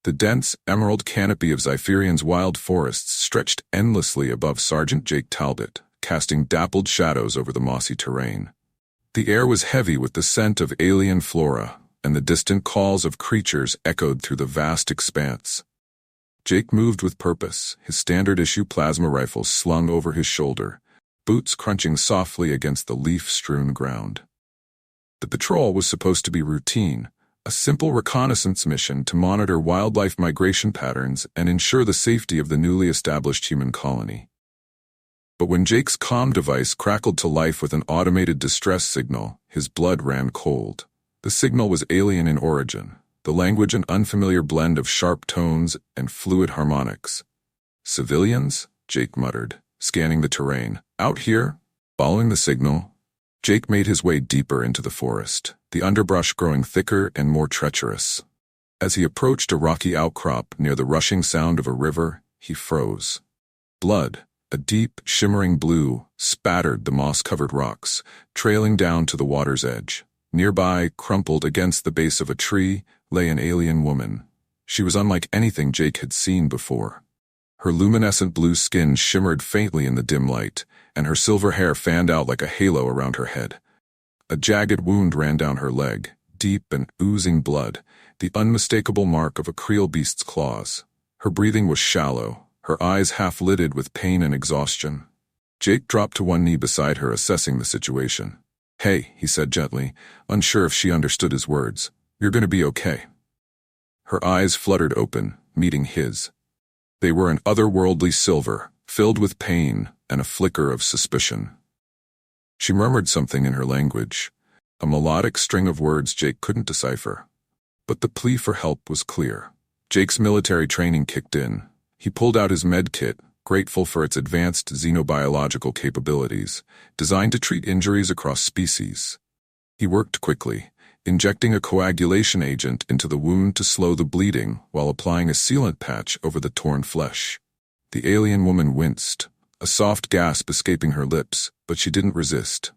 The dense, emerald canopy of Zypherian's wild forests stretched endlessly above Sergeant Jake Talbot, casting dappled shadows over the mossy terrain. The air was heavy with the scent of alien flora, and the distant calls of creatures echoed through the vast expanse. Jake moved with purpose, his standard-issue plasma rifle slung over his shoulder, boots crunching softly against the leaf-strewn ground. The patrol was supposed to be routine, a simple reconnaissance mission to monitor wildlife migration patterns and ensure the safety of the newly established human colony. But when Jake's comm device crackled to life with an automated distress signal, his blood ran cold. The signal was alien in origin, the language an unfamiliar blend of sharp tones and fluid harmonics. "Civilians?" Jake muttered, scanning the terrain. "Out here?" Following the signal, Jake made his way deeper into the forest, the underbrush growing thicker and more treacherous. As he approached a rocky outcrop near the rushing sound of a river, he froze. Blood, a deep, shimmering blue, spattered the moss-covered rocks, trailing down to the water's edge. Nearby, crumpled against the base of a tree, lay an alien woman. She was unlike anything Jake had seen before. Her luminescent blue skin shimmered faintly in the dim light, and her silver hair fanned out like a halo around her head. A jagged wound ran down her leg, deep and oozing blood, the unmistakable mark of a Creole beast's claws. Her breathing was shallow, her eyes half-lidded with pain and exhaustion. Jake dropped to one knee beside her, assessing the situation. "Hey," he said gently, unsure if she understood his words. "You're gonna be okay." Her eyes fluttered open, meeting his. They were an otherworldly silver, filled with pain and a flicker of suspicion. She murmured something in her language, a melodic string of words Jake couldn't decipher. But the plea for help was clear. Jake's military training kicked in. He pulled out his med kit, grateful for its advanced xenobiological capabilities, designed to treat injuries across species. He worked quickly, injecting a coagulation agent into the wound to slow the bleeding while applying a sealant patch over the torn flesh. The alien woman winced, a soft gasp escaping her lips, but she didn't resist.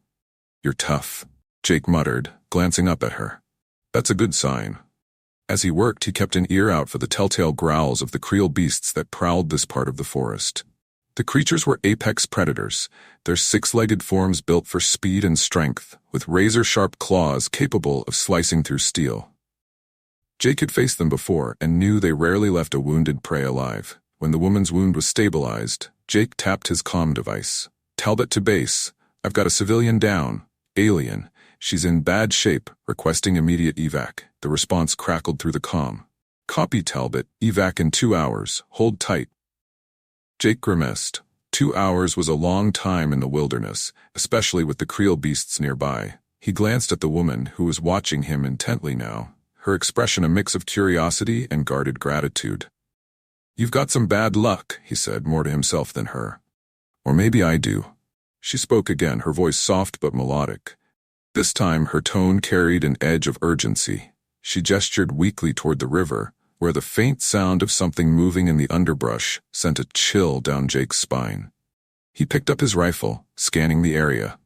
"You're tough," Jake muttered, glancing up at her. "That's a good sign." As he worked, he kept an ear out for the telltale growls of the Creole beasts that prowled this part of the forest. The creatures were apex predators, their six-legged forms built for speed and strength, with razor-sharp claws capable of slicing through steel. Jake had faced them before and knew they rarely left a wounded prey alive. When the woman's wound was stabilized, Jake tapped his comm device. "Talbot to base. I've got a civilian down. Alien. She's in bad shape, requesting immediate evac." The response crackled through the comm. "Copy, Talbot. Evac in 2 hours. Hold tight." Jake grimaced. 2 hours was a long time in the wilderness, especially with the Creole beasts nearby. He glanced at the woman, who was watching him intently now, her expression a mix of curiosity and guarded gratitude. "You've got some bad luck," he said, more to himself than her. "Or maybe I do." She spoke again, her voice soft but melodic. This time her tone carried an edge of urgency. She gestured weakly toward the river, where the faint sound of something moving in the underbrush sent a chill down Jake's spine. He picked up his rifle, scanning the area.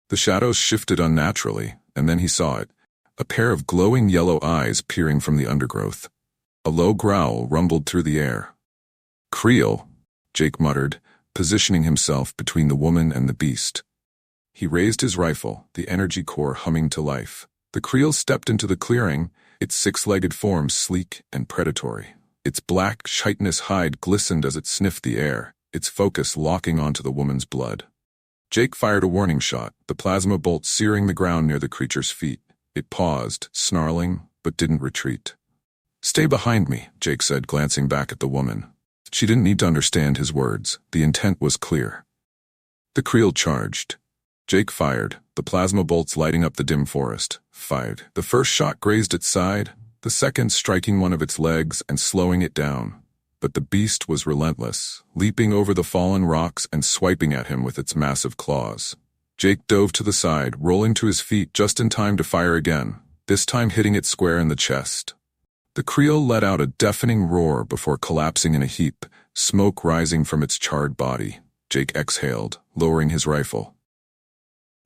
The shadows shifted unnaturally, and then he saw it, a pair of glowing yellow eyes peering from the undergrowth. A low growl rumbled through the air. "Creole," Jake muttered, positioning himself between the woman and the beast. He raised his rifle, the energy core humming to life. The Creole stepped into the clearing, its six-legged form sleek and predatory. Its black, chitinous hide glistened as it sniffed the air, its focus locking onto the woman's blood. Jake fired a warning shot, the plasma bolt searing the ground near the creature's feet. It paused, snarling, but didn't retreat. "Stay behind me," Jake said, glancing back at the woman. She didn't need to understand his words. The intent was clear. The Creole charged. Jake fired, the plasma bolts lighting up the dim forest. Fired. The first shot grazed its side, the second striking one of its legs and slowing it down. But the beast was relentless, leaping over the fallen rocks and swiping at him with its massive claws. Jake dove to the side, rolling to his feet just in time to fire again, this time hitting it square in the chest. The Creole let out a deafening roar before collapsing in a heap, smoke rising from its charred body. Jake exhaled, lowering his rifle.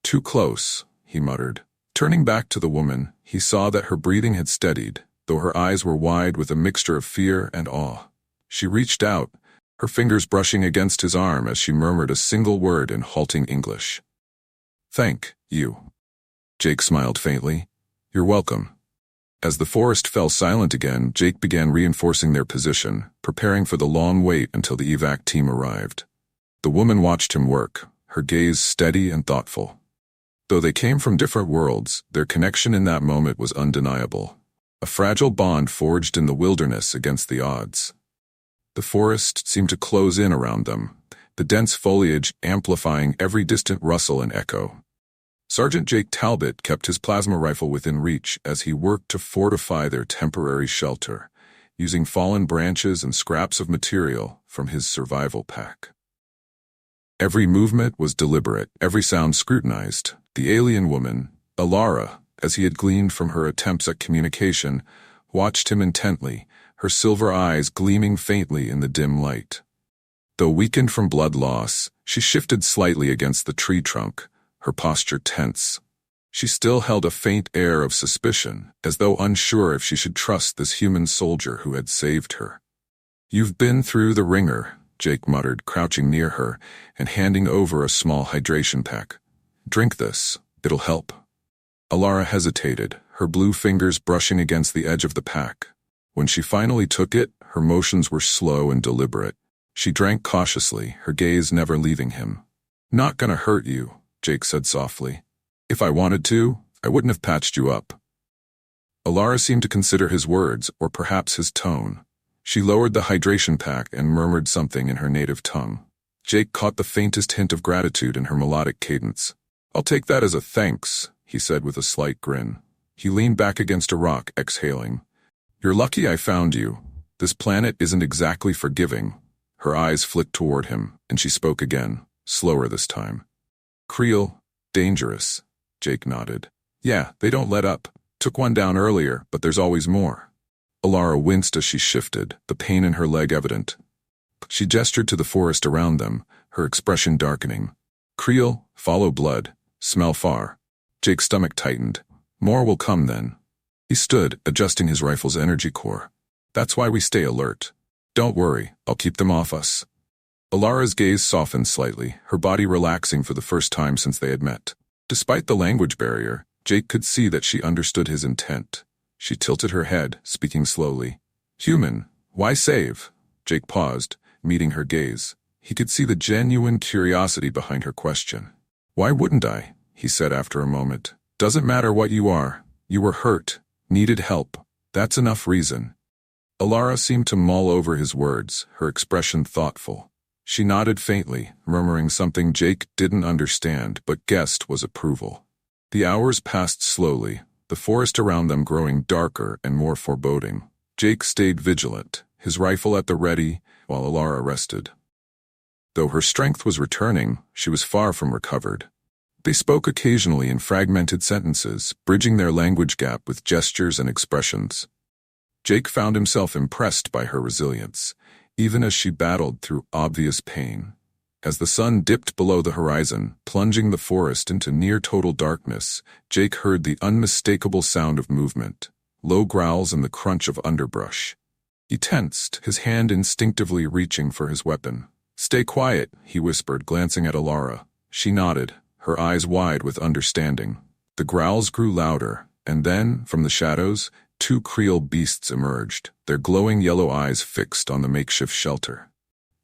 "Too close," he muttered. Turning back to the woman, he saw that her breathing had steadied, though her eyes were wide with a mixture of fear and awe. She reached out, her fingers brushing against his arm as she murmured a single word in halting English. "Thank you." Jake smiled faintly. "You're welcome." As the forest fell silent again, Jake began reinforcing their position, preparing for the long wait until the evac team arrived. The woman watched him work, her gaze steady and thoughtful. Though they came from different worlds, their connection in that moment was undeniable. A fragile bond forged in the wilderness against the odds. The forest seemed to close in around them, the dense foliage amplifying every distant rustle and echo. Sergeant Jake Talbot kept his plasma rifle within reach as he worked to fortify their temporary shelter, using fallen branches and scraps of material from his survival pack. Every movement was deliberate, every sound scrutinized. The alien woman, Alara, as he had gleaned from her attempts at communication, watched him intently, her silver eyes gleaming faintly in the dim light. Though weakened from blood loss, she shifted slightly against the tree trunk, her posture tense. She still held a faint air of suspicion, as though unsure if she should trust this human soldier who had saved her. "You've been through the ringer," Jake muttered, crouching near her and handing over a small hydration pack. "Drink this. It'll help." Alara hesitated, her blue fingers brushing against the edge of the pack. When she finally took it, her motions were slow and deliberate. She drank cautiously, her gaze never leaving him. "Not gonna hurt you," Jake said softly. "If I wanted to, I wouldn't have patched you up." Alara seemed to consider his words, or perhaps his tone. She lowered the hydration pack and murmured something in her native tongue. Jake caught the faintest hint of gratitude in her melodic cadence. "I'll take that as a thanks," he said with a slight grin. He leaned back against a rock, exhaling. "You're lucky I found you. This planet isn't exactly forgiving." Her eyes flicked toward him, and she spoke again, slower this time. "Creel, dangerous." Jake nodded. "Yeah, they don't let up. Took one down earlier, but there's always more." Alara winced as she shifted, the pain in her leg evident. She gestured to the forest around them, her expression darkening. "Creel, follow blood. Smell far." Jake's stomach tightened. "More will come then." He stood, adjusting his rifle's energy core. "That's why we stay alert. Don't worry, I'll keep them off us." Alara's gaze softened slightly, her body relaxing for the first time since they had met. Despite the language barrier, Jake could see that she understood his intent. She tilted her head, speaking slowly. "Human, why save?" Jake paused, meeting her gaze. He could see the genuine curiosity behind her question. "Why wouldn't I?" he said after a moment. "Doesn't matter what you are. You were hurt, needed help. That's enough reason." Alara seemed to mull over his words, her expression thoughtful. She nodded faintly, murmuring something Jake didn't understand but guessed was approval. The hours passed slowly, the forest around them growing darker and more foreboding. Jake stayed vigilant, his rifle at the ready, while Alara rested. Though her strength was returning, she was far from recovered. They spoke occasionally in fragmented sentences, bridging their language gap with gestures and expressions. Jake found himself impressed by her resilience, even as she battled through obvious pain. As the sun dipped below the horizon, plunging the forest into near-total darkness, Jake heard the unmistakable sound of movement, low growls and the crunch of underbrush. He tensed, his hand instinctively reaching for his weapon. "Stay quiet," he whispered, glancing at Alara. She nodded, her eyes wide with understanding. The growls grew louder, and then, from the shadows, two Creel beasts emerged, their glowing yellow eyes fixed on the makeshift shelter.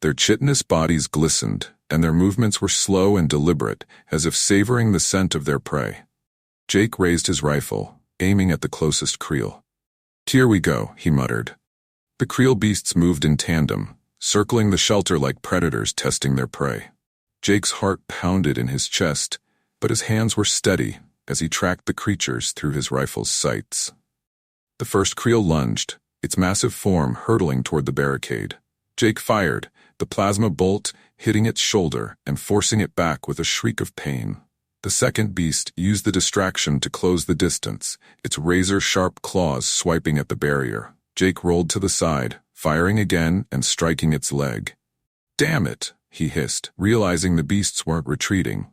Their chitinous bodies glistened, and their movements were slow and deliberate, as if savoring the scent of their prey. Jake raised his rifle, aiming at the closest Creel. "Here we go," he muttered. The Creel beasts moved in tandem, circling the shelter like predators testing their prey. Jake's heart pounded in his chest, but his hands were steady as he tracked the creatures through his rifle's sights. The first Creel lunged, its massive form hurtling toward the barricade. Jake fired, the plasma bolt hitting its shoulder and forcing it back with a shriek of pain. The second beast used the distraction to close the distance, its razor-sharp claws swiping at the barrier. Jake rolled to the side, firing again and striking its leg. "Damn it," he hissed, realizing the beasts weren't retreating.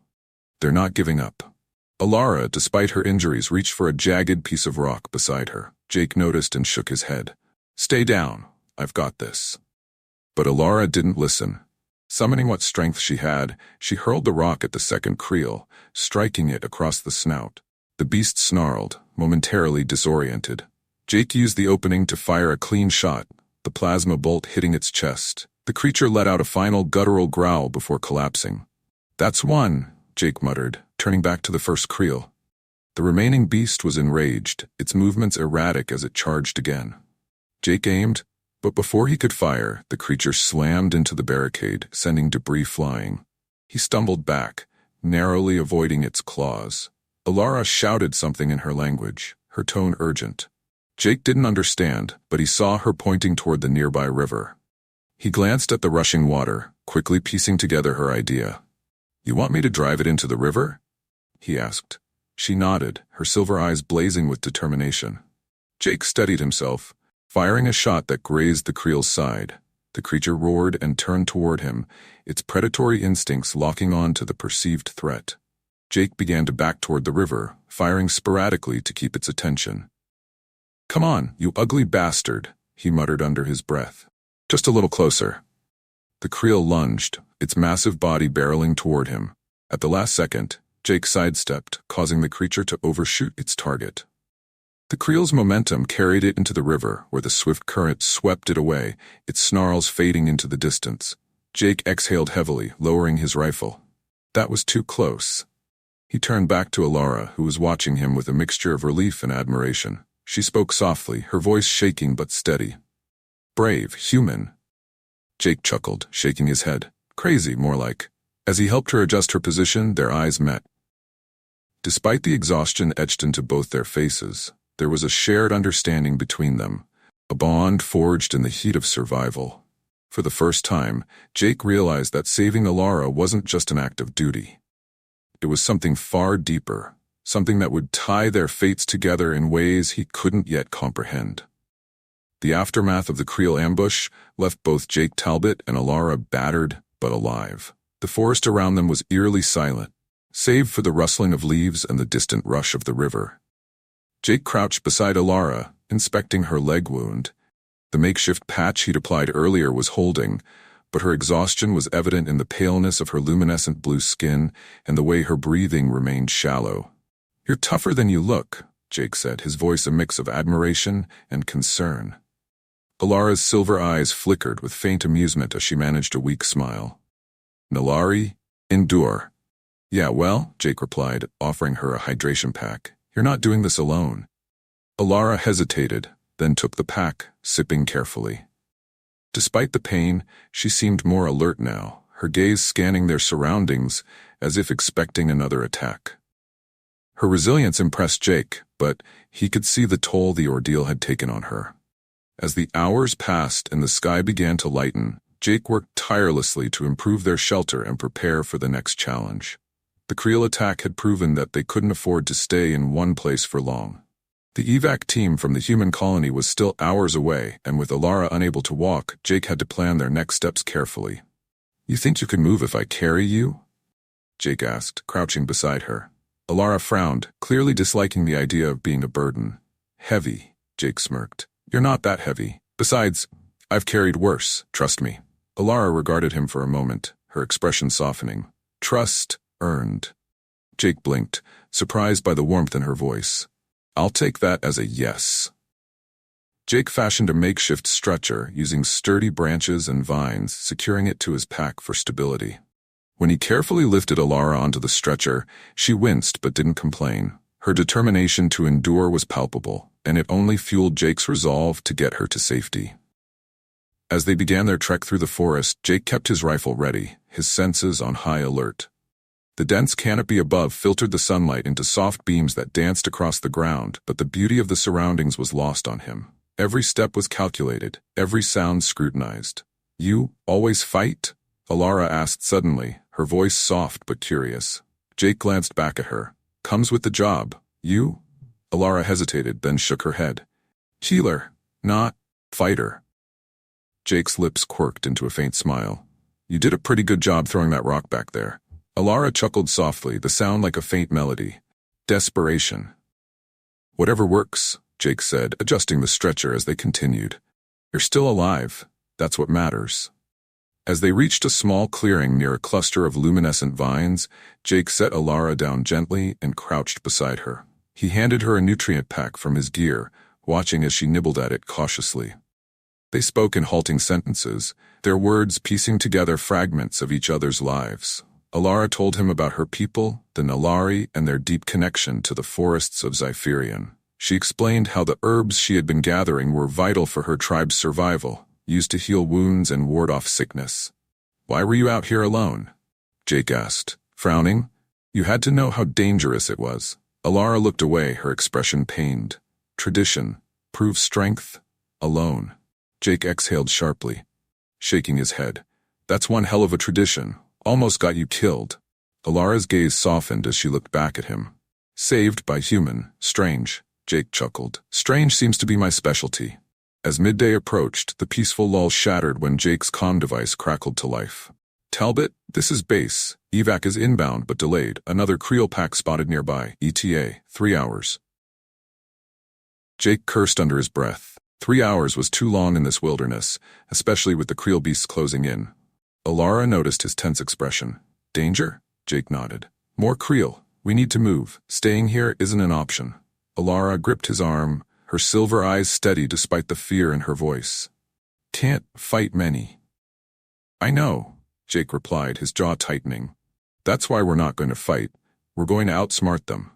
"They're not giving up." Alara, despite her injuries, reached for a jagged piece of rock beside her. Jake noticed and shook his head. Stay down. I've got this. But Alara didn't listen. Summoning what strength she had, she hurled the rock at the second creel, striking it across the snout. The beast snarled, momentarily disoriented. Jake used the opening to fire a clean shot, the plasma bolt hitting its chest. The creature let out a final guttural growl before collapsing. That's one, Jake muttered, turning back to the first creel. The remaining beast was enraged, its movements erratic as it charged again. Jake aimed, but before he could fire, the creature slammed into the barricade, sending debris flying. He stumbled back, narrowly avoiding its claws. Alara shouted something in her language, her tone urgent. Jake didn't understand, but he saw her pointing toward the nearby river. He glanced at the rushing water, quickly piecing together her idea. You want me to drive it into the river? He asked. She nodded, her silver eyes blazing with determination. Jake steadied himself, firing a shot that grazed the creel's side. The creature roared and turned toward him, its predatory instincts locking on to the perceived threat. Jake began to back toward the river, firing sporadically to keep its attention. Come on, you ugly bastard, he muttered under his breath. Just a little closer. The creel lunged, its massive body barreling toward him. At the last second, Jake sidestepped, causing the creature to overshoot its target. The creel's momentum carried it into the river, where the swift current swept it away, its snarls fading into the distance. Jake exhaled heavily, lowering his rifle. That was too close. He turned back to Alara, who was watching him with a mixture of relief and admiration. She spoke softly, her voice shaking but steady. Brave, human. Jake chuckled, shaking his head. Crazy, more like. As he helped her adjust her position, their eyes met. Despite the exhaustion etched into both their faces, there was a shared understanding between them, a bond forged in the heat of survival. For the first time, Jake realized that saving Alara wasn't just an act of duty. It was something far deeper, something that would tie their fates together in ways he couldn't yet comprehend. The aftermath of the Creel ambush left both Jake Talbot and Alara battered but alive. The forest around them was eerily silent, save for the rustling of leaves and the distant rush of the river. Jake crouched beside Alara, inspecting her leg wound. The makeshift patch he'd applied earlier was holding, but her exhaustion was evident in the paleness of her luminescent blue skin and the way her breathing remained shallow. You're tougher than you look, Jake said, his voice a mix of admiration and concern. Alara's silver eyes flickered with faint amusement as she managed a weak smile. Nalari, endure. Yeah, well, Jake replied, offering her a hydration pack. You're not doing this alone. Alara hesitated, then took the pack, sipping carefully. Despite the pain, she seemed more alert now, her gaze scanning their surroundings as if expecting another attack. Her resilience impressed Jake, but he could see the toll the ordeal had taken on her. As the hours passed and the sky began to lighten, Jake worked tirelessly to improve their shelter and prepare for the next challenge. The Creel attack had proven that they couldn't afford to stay in one place for long. The evac team from the human colony was still hours away, and with Alara unable to walk, Jake had to plan their next steps carefully. You think you can move if I carry you? Jake asked, crouching beside her. Alara frowned, clearly disliking the idea of being a burden. Heavy, Jake smirked. You're not that heavy. Besides, I've carried worse, trust me. Alara regarded him for a moment, her expression softening. Trust earned. Jake blinked, surprised by the warmth in her voice. I'll take that as a yes. Jake fashioned a makeshift stretcher using sturdy branches and vines, securing it to his pack for stability. When he carefully lifted Alara onto the stretcher, she winced but didn't complain. Her determination to endure was palpable, and it only fueled Jake's resolve to get her to safety. As they began their trek through the forest, Jake kept his rifle ready, his senses on high alert. The dense canopy above filtered the sunlight into soft beams that danced across the ground, but the beauty of the surroundings was lost on him. Every step was calculated, every sound scrutinized. You always fight? Alara asked suddenly, her voice soft but curious. Jake glanced back at her. Comes with the job. You? Alara hesitated, then shook her head. Healer, not fighter. Jake's lips quirked into a faint smile. You did a pretty good job throwing that rock back there. Alara chuckled softly, the sound like a faint melody. Desperation. Whatever works, Jake said, adjusting the stretcher as they continued. You're still alive. That's what matters. As they reached a small clearing near a cluster of luminescent vines, Jake set Alara down gently and crouched beside her. He handed her a nutrient pack from his gear, watching as she nibbled at it cautiously. They spoke in halting sentences, their words piecing together fragments of each other's lives. Alara told him about her people, the Nalari, and their deep connection to the forests of Zypherian. She explained how the herbs she had been gathering were vital for her tribe's survival, used to heal wounds and ward off sickness. Why were you out here alone? Jake asked, frowning. You had to know how dangerous it was. Alara looked away, her expression pained. Tradition, prove strength, alone. Jake exhaled sharply, shaking his head. That's one hell of a tradition. Almost got you killed. Alara's gaze softened as she looked back at him. Saved by human, strange, Jake chuckled. Strange seems to be my specialty. As midday approached, the peaceful lull shattered when Jake's comm device crackled to life. Talbot, this is base. Evac is inbound but delayed. Another Creel pack spotted nearby. ETA, 3 hours. Jake cursed under his breath. 3 hours was too long in this wilderness, especially with the Creel beasts closing in. Alara noticed his tense expression. Danger? Jake nodded. More Creel. We need to move. Staying here isn't an option. Alara gripped his arm, her silver eyes steady despite the fear in her voice. Can't fight many. I know, Jake replied, his jaw tightening. That's why we're not going to fight. We're going to outsmart them.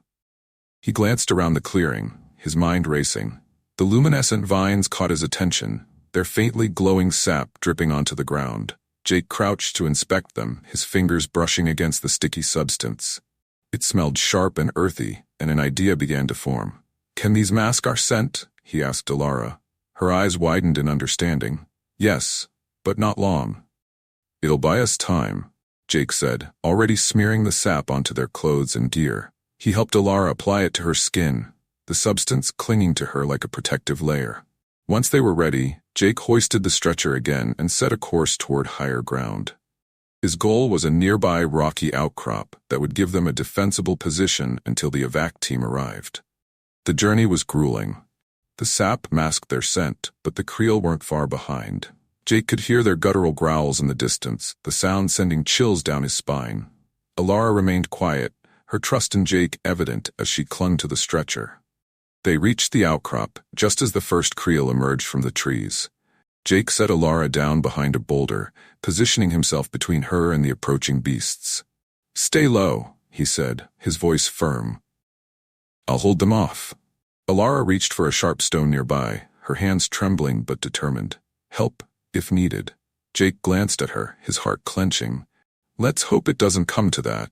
He glanced around the clearing, his mind racing. The luminescent vines caught his attention, their faintly glowing sap dripping onto the ground. Jake crouched to inspect them, his fingers brushing against the sticky substance. It smelled sharp and earthy, and an idea began to form. Can these mask our scent? He asked Alara. Her eyes widened in understanding. Yes, but not long. It'll buy us time, Jake said, already smearing the sap onto their clothes and gear. He helped Alara apply it to her skin, the substance clinging to her like a protective layer. Once they were ready, Jake hoisted the stretcher again and set a course toward higher ground. His goal was a nearby rocky outcrop that would give them a defensible position until the evac team arrived. The journey was grueling. The sap masked their scent, but the Creel weren't far behind. Jake could hear their guttural growls in the distance, the sound sending chills down his spine. Alara remained quiet, her trust in Jake evident as she clung to the stretcher. They reached the outcrop, just as the first Creel emerged from the trees. Jake set Alara down behind a boulder, positioning himself between her and the approaching beasts. Stay low, he said, his voice firm. I'll hold them off. Alara reached for a sharp stone nearby, her hands trembling but determined. Help, if needed. Jake glanced at her, his heart clenching. Let's hope it doesn't come to that.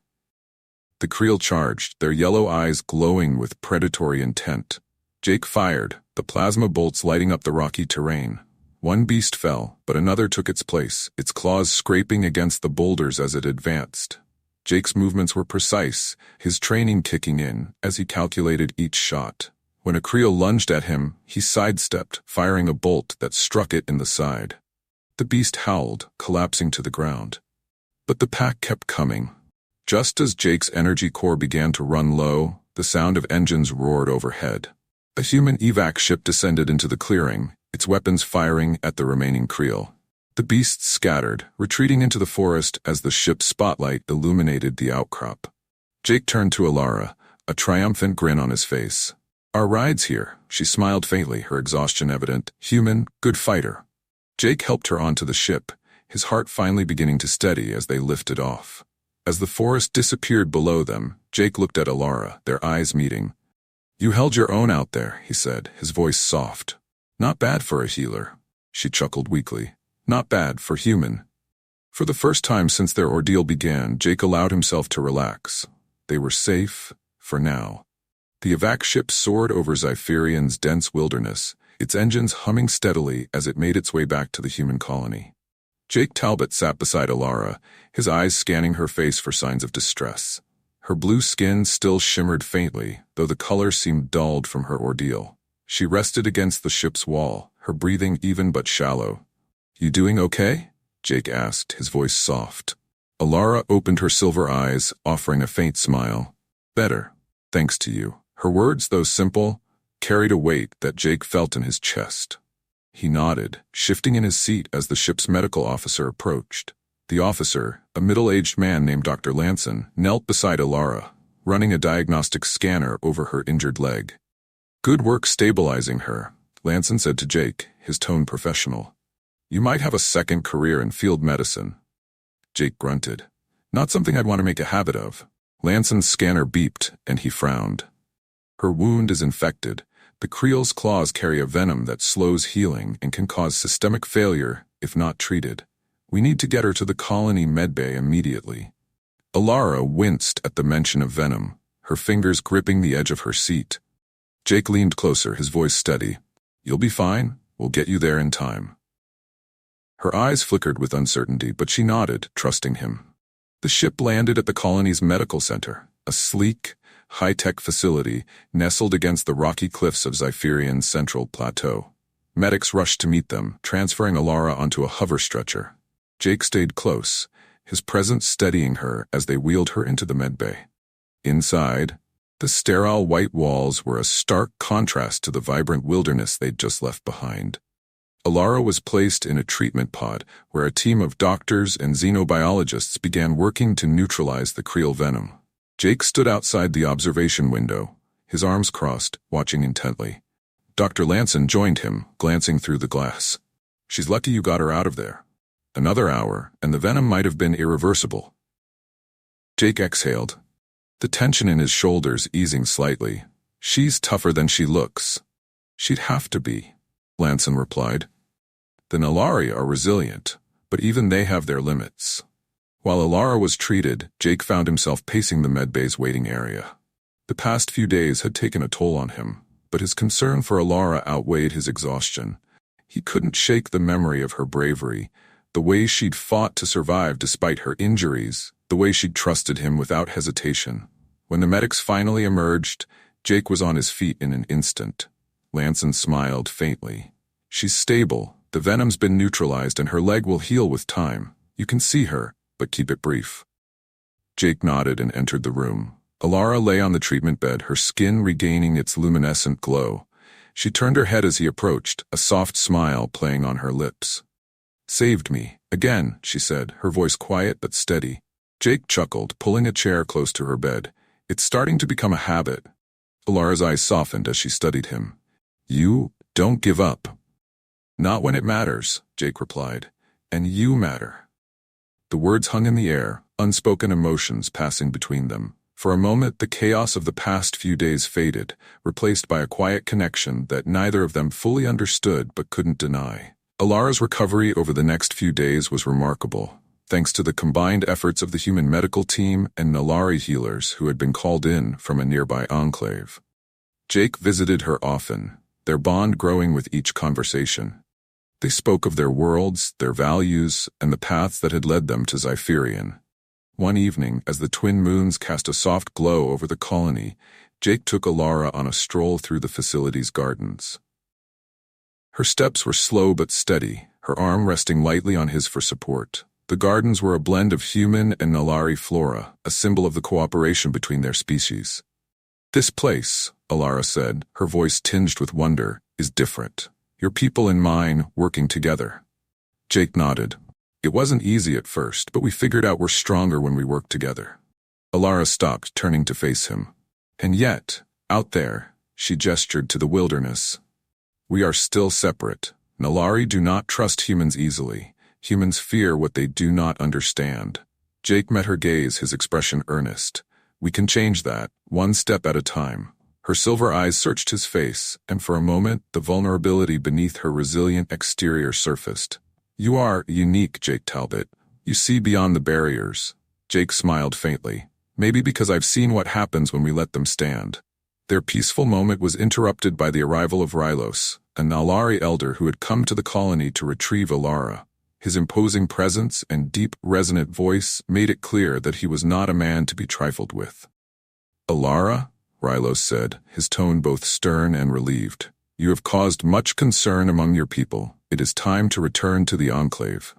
The Creel charged, their yellow eyes glowing with predatory intent. Jake fired, the plasma bolts lighting up the rocky terrain. One beast fell, but another took its place, its claws scraping against the boulders as it advanced. Jake's movements were precise, his training kicking in as he calculated each shot. When a Creel lunged at him, he sidestepped, firing a bolt that struck it in the side. The beast howled, collapsing to the ground. But the pack kept coming. Just as Jake's energy core began to run low, the sound of engines roared overhead. A human evac ship descended into the clearing, its weapons firing at the remaining Creel. The beasts scattered, retreating into the forest as the ship's spotlight illuminated the outcrop. Jake turned to Alara, a triumphant grin on his face. Our ride's here, she smiled faintly, her exhaustion evident. Human, good fighter. Jake helped her onto the ship, his heart finally beginning to steady as they lifted off. As the forest disappeared below them, Jake looked at Alara, their eyes meeting. You held your own out there, he said, his voice soft. Not bad for a healer. She chuckled weakly. Not bad for human. For the first time since their ordeal began, Jake allowed himself to relax. They were safe, for now. The evac ship soared over Zypherian's dense wilderness, its engines humming steadily as it made its way back to the human colony. Jake Talbot sat beside Alara, his eyes scanning her face for signs of distress. Her blue skin still shimmered faintly, though the color seemed dulled from her ordeal. She rested against the ship's wall, her breathing even but shallow. You doing okay? Jake asked, his voice soft. Alara opened her silver eyes, offering a faint smile. Better, thanks to you. Her words, though simple, carried a weight that Jake felt in his chest. He nodded, shifting in his seat as the ship's medical officer approached. The officer, a middle-aged man named Dr. Lanson, knelt beside Alara, running a diagnostic scanner over her injured leg. "Good work stabilizing her," Lanson said to Jake, his tone professional. "You might have a second career in field medicine." Jake grunted. "Not something I'd want to make a habit of." Lanson's scanner beeped, and he frowned. "Her wound is infected. The Creel's claws carry a venom that slows healing and can cause systemic failure if not treated. We need to get her to the colony medbay immediately." Alara winced at the mention of venom, her fingers gripping the edge of her seat. Jake leaned closer, his voice steady. "You'll be fine. We'll get you there in time." Her eyes flickered with uncertainty, but she nodded, trusting him. The ship landed at the colony's medical center, a sleek, high-tech facility nestled against the rocky cliffs of SciFi's central plateau. Medics rushed to meet them, transferring Alara onto a hover stretcher. Jake stayed close, his presence steadying her as they wheeled her into the medbay. Inside, the sterile white walls were a stark contrast to the vibrant wilderness they'd just left behind. Alara was placed in a treatment pod where a team of doctors and xenobiologists began working to neutralize the Creel venom. Jake stood outside the observation window, his arms crossed, watching intently. Dr. Lanson joined him, glancing through the glass. "She's lucky you got her out of there. Another hour, and the venom might have been irreversible." Jake exhaled, the tension in his shoulders easing slightly. "She's tougher than she looks." "She'd have to be," Lanson replied. "The Nalari are resilient, but even they have their limits." While Alara was treated, Jake found himself pacing the medbay's waiting area. The past few days had taken a toll on him, but his concern for Alara outweighed his exhaustion. He couldn't shake the memory of her bravery, the way she'd fought to survive despite her injuries, the way she'd trusted him without hesitation. When the medics finally emerged, Jake was on his feet in an instant. Lanson smiled faintly. "She's stable, the venom's been neutralized and her leg will heal with time. You can see her, but keep it brief." Jake nodded and entered the room. Alara lay on the treatment bed, her skin regaining its luminescent glow. She turned her head as he approached, a soft smile playing on her lips. "Saved me, again," she said, her voice quiet but steady. Jake chuckled, pulling a chair close to her bed. "It's starting to become a habit." Alara's eyes softened as she studied him. "You don't give up." "Not when it matters," Jake replied. "And you matter." The words hung in the air, unspoken emotions passing between them. For a moment, the chaos of the past few days faded, replaced by a quiet connection that neither of them fully understood but couldn't deny. Alara's recovery over the next few days was remarkable, thanks to the combined efforts of the human medical team and Nalari healers who had been called in from a nearby enclave. Jake visited her often, their bond growing with each conversation. They spoke of their worlds, their values, and the paths that had led them to SciFi. One evening, as the twin moons cast a soft glow over the colony, Jake took Alara on a stroll through the facility's gardens. Her steps were slow but steady, her arm resting lightly on his for support. The gardens were a blend of human and Nalari flora, a symbol of the cooperation between their species. "This place," Alara said, her voice tinged with wonder, "is different. Your people and mine working together." Jake nodded. "It wasn't easy at first, but we figured out we're stronger when we work together." Alara stopped, turning to face him. "And yet, out there," she gestured to the wilderness, "we are still separate. Nalari do not trust humans easily. Humans fear what they do not understand." Jake met her gaze, his expression earnest. "We can change that, one step at a time." Her silver eyes searched his face, and for a moment, the vulnerability beneath her resilient exterior surfaced. "You are unique, Jake Talbot. You see beyond the barriers." Jake smiled faintly. "Maybe because I've seen what happens when we let them stand." Their peaceful moment was interrupted by the arrival of Rylos, a Nalari elder who had come to the colony to retrieve Alara. His imposing presence and deep, resonant voice made it clear that he was not a man to be trifled with. "Alara," Rylos said, his tone both stern and relieved, "you have caused much concern among your people. It is time to return to the enclave."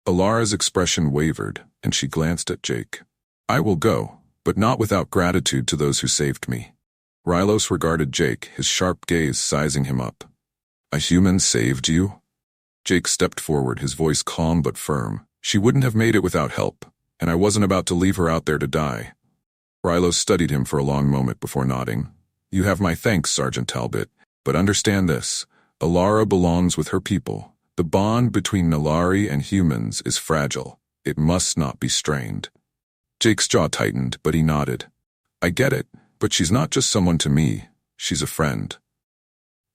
Alara's expression wavered, and she glanced at Jake. "I will go, but not without gratitude to those who saved me." Rylos regarded Jake, his sharp gaze sizing him up. A human saved you? Jake stepped forward, his voice calm but firm. She wouldn't have made it without help, and I wasn't about to leave her out there to die. Rylos studied him for a long moment before nodding. You have my thanks, Sergeant Talbot, but understand this. Alara belongs with her people. The bond between Nalari and humans is fragile. It must not be strained. Jake's jaw tightened, but he nodded. I get it, but she's not just someone to me. She's a friend.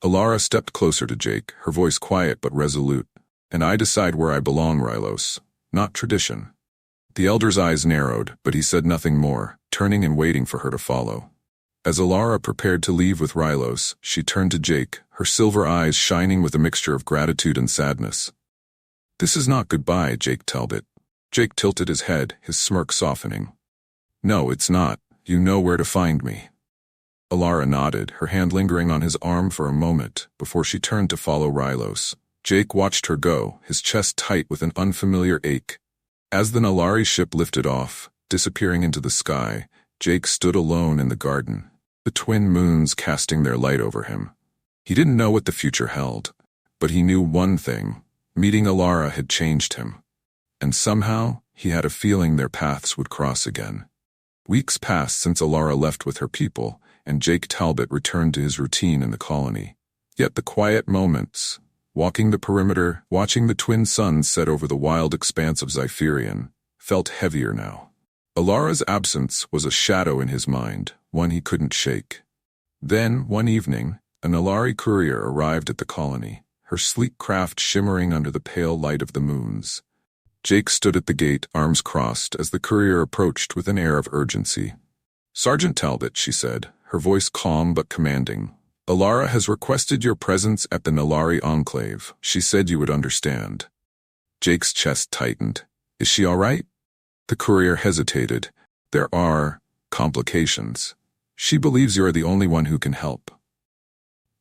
Alara stepped closer to Jake, her voice quiet but resolute. And I decide where I belong, Rylos, not tradition. The elder's eyes narrowed, but he said nothing more, turning and waiting for her to follow. As Alara prepared to leave with Rylos, she turned to Jake, her silver eyes shining with a mixture of gratitude and sadness. This is not goodbye, Jake Talbot. Jake tilted his head, his smirk softening. No, it's not. You know where to find me. Alara nodded, her hand lingering on his arm for a moment, before she turned to follow Rylos. Jake watched her go, his chest tight with an unfamiliar ache. As the Nalari ship lifted off, disappearing into the sky, Jake stood alone in the garden, the twin moons casting their light over him. He didn't know what the future held, but he knew one thing. Meeting Alara had changed him. And somehow, he had a feeling their paths would cross again. Weeks passed since Alara left with her people, and Jake Talbot returned to his routine in the colony. Yet the quiet moments, walking the perimeter, watching the twin suns set over the wild expanse of Zypherian, felt heavier now. Alara's absence was a shadow in his mind, one he couldn't shake. Then, one evening, an Nalari courier arrived at the colony, her sleek craft shimmering under the pale light of the moons. Jake stood at the gate, arms crossed, as the courier approached with an air of urgency. Sergeant Talbot, she said, her voice calm but commanding. Alara has requested your presence at the Nalari Enclave. She said you would understand. Jake's chest tightened. Is she all right? The courier hesitated. There are complications. She believes you are the only one who can help.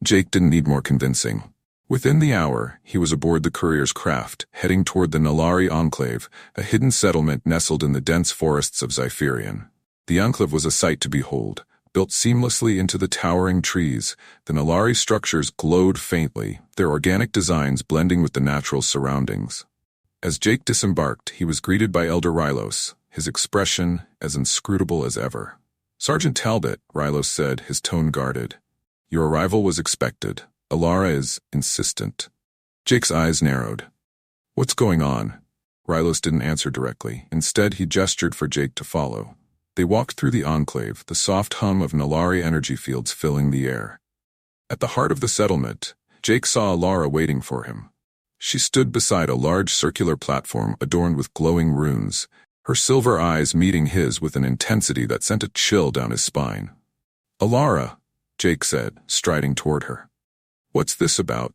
Jake didn't need more convincing. Within the hour, he was aboard the courier's craft, heading toward the Nalari Enclave, a hidden settlement nestled in the dense forests of Zypherian. The enclave was a sight to behold. Built seamlessly into the towering trees, the Nalari structures glowed faintly, their organic designs blending with the natural surroundings. As Jake disembarked, he was greeted by Elder Rylos, his expression as inscrutable as ever. Sergeant Talbot, Rylos said, his tone guarded. Your arrival was expected. Alara is insistent. Jake's eyes narrowed. What's going on? Rylos didn't answer directly. Instead, he gestured for Jake to follow. They walked through the enclave, the soft hum of Nalari energy fields filling the air. At the heart of the settlement, Jake saw Alara waiting for him. She stood beside a large circular platform adorned with glowing runes, her silver eyes meeting his with an intensity that sent a chill down his spine. Alara, Jake said, striding toward her. What's this about?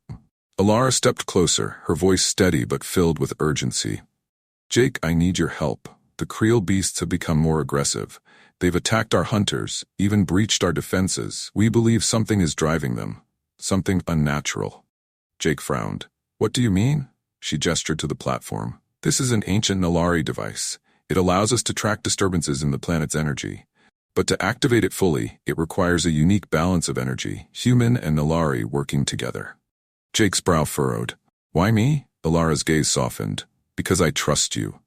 Alara stepped closer, her voice steady but filled with urgency. Jake, I need your help. The Creel beasts have become more aggressive. They've attacked our hunters, even breached our defenses. We believe something is driving them. Something unnatural. Jake frowned. What do you mean? She gestured to the platform. This is an ancient Nalari device. It allows us to track disturbances in the planet's energy. But to activate it fully, it requires a unique balance of energy, human and Nalari working together. Jake's brow furrowed. Why me? Alara's gaze softened. Because I trust you.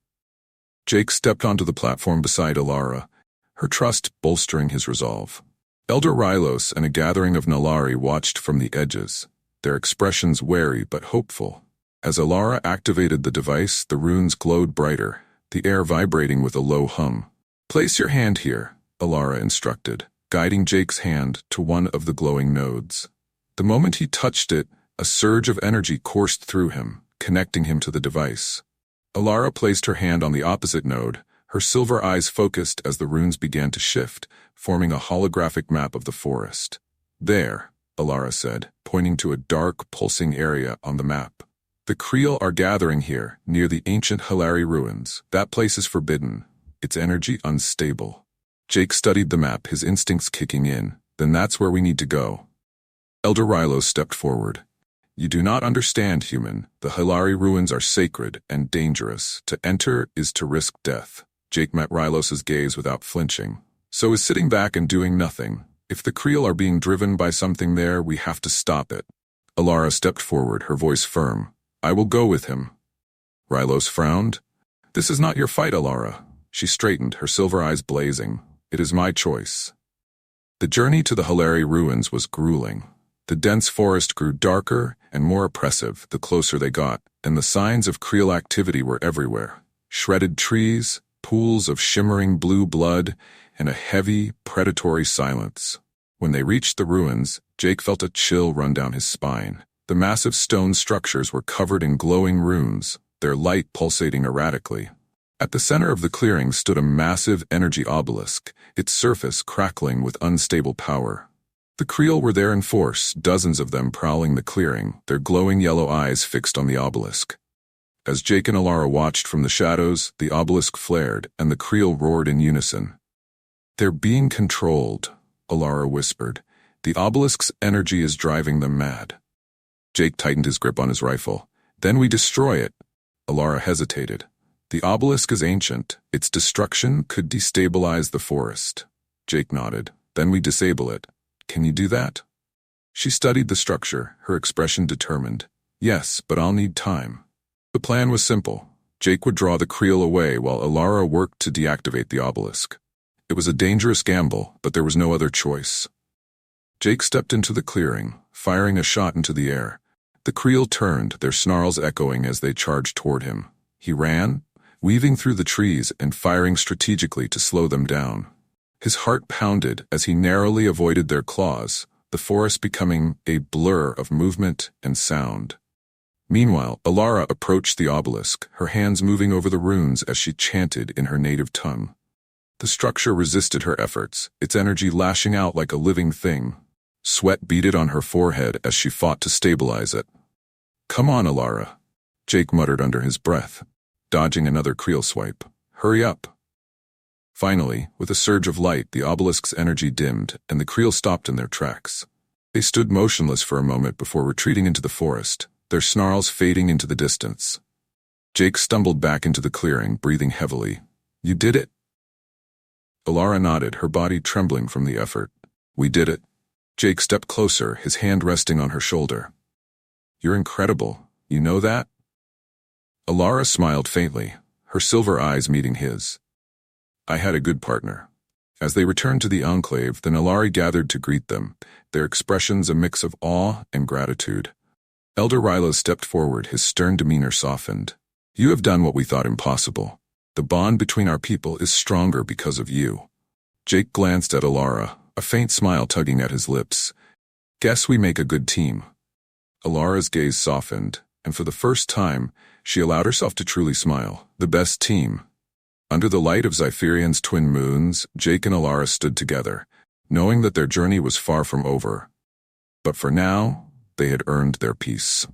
Jake stepped onto the platform beside Alara, her trust bolstering his resolve. Elder Rylos and a gathering of Nalari watched from the edges, their expressions wary but hopeful. As Alara activated the device, the runes glowed brighter, the air vibrating with a low hum. Place your hand here, Alara instructed, guiding Jake's hand to one of the glowing nodes. The moment he touched it, a surge of energy coursed through him, connecting him to the device. Alara placed her hand on the opposite node, her silver eyes focused as the runes began to shift, forming a holographic map of the forest. There, Alara said, pointing to a dark, pulsing area on the map. The Creel are gathering here, near the ancient Hilari ruins. That place is forbidden, its energy unstable. Jake studied the map, his instincts kicking in. Then that's where we need to go. Elder Rylos stepped forward. You do not understand, human. The Hilari ruins are sacred and dangerous. To enter is to risk death. Jake met Rylos's gaze without flinching. So is sitting back and doing nothing. If the Creel are being driven by something there, we have to stop it. Alara stepped forward, her voice firm. I will go with him. Rylos frowned. This is not your fight, Alara. She straightened, her silver eyes blazing. It is my choice. The journey to the Hilary ruins was grueling. The dense forest grew darker and more oppressive the closer they got, and the signs of Creel activity were everywhere. Shredded trees, pools of shimmering blue blood, and a heavy, predatory silence. When they reached the ruins, Jake felt a chill run down his spine. The massive stone structures were covered in glowing runes, their light pulsating erratically. At the center of the clearing stood a massive energy obelisk, its surface crackling with unstable power. The Creel were there in force, dozens of them prowling the clearing, their glowing yellow eyes fixed on the obelisk. As Jake and Alara watched from the shadows, the obelisk flared, and the Creel roared in unison. They're being controlled, Alara whispered. The obelisk's energy is driving them mad. Jake tightened his grip on his rifle. Then we destroy it. Alara hesitated. The obelisk is ancient. Its destruction could destabilize the forest. Jake nodded. Then we disable it. Can you do that? She studied the structure, her expression determined. Yes, but I'll need time. The plan was simple. Jake would draw the Creel away while Alara worked to deactivate the obelisk. It was a dangerous gamble, but there was no other choice. Jake stepped into the clearing, firing a shot into the air. The Creel turned, their snarls echoing as they charged toward him. He ran, weaving through the trees and firing strategically to slow them down. His heart pounded as he narrowly avoided their claws, the forest becoming a blur of movement and sound. Meanwhile, Alara approached the obelisk, her hands moving over the runes as she chanted in her native tongue. The structure resisted her efforts, its energy lashing out like a living thing. Sweat beaded on her forehead as she fought to stabilize it. Come on, Alara, Jake muttered under his breath, dodging another Creel swipe. Hurry up. Finally, with a surge of light, the obelisk's energy dimmed, and the Creel stopped in their tracks. They stood motionless for a moment before retreating into the forest, their snarls fading into the distance. Jake stumbled back into the clearing, breathing heavily. You did it? Alara nodded, her body trembling from the effort. We did it. Jake stepped closer, his hand resting on her shoulder. You're incredible. You know that? Alara smiled faintly, her silver eyes meeting his. I had a good partner. As they returned to the enclave, the Nalari gathered to greet them, their expressions a mix of awe and gratitude. Elder Rylos stepped forward, his stern demeanor softened. You have done what we thought impossible. The bond between our people is stronger because of you. Jake glanced at Alara, a faint smile tugging at his lips. Guess we make a good team. Alara's gaze softened, and for the first time, she allowed herself to truly smile. The best team. Under the light of Zypherian's twin moons, Jake and Alara stood together, knowing that their journey was far from over. But for now, they had earned their peace.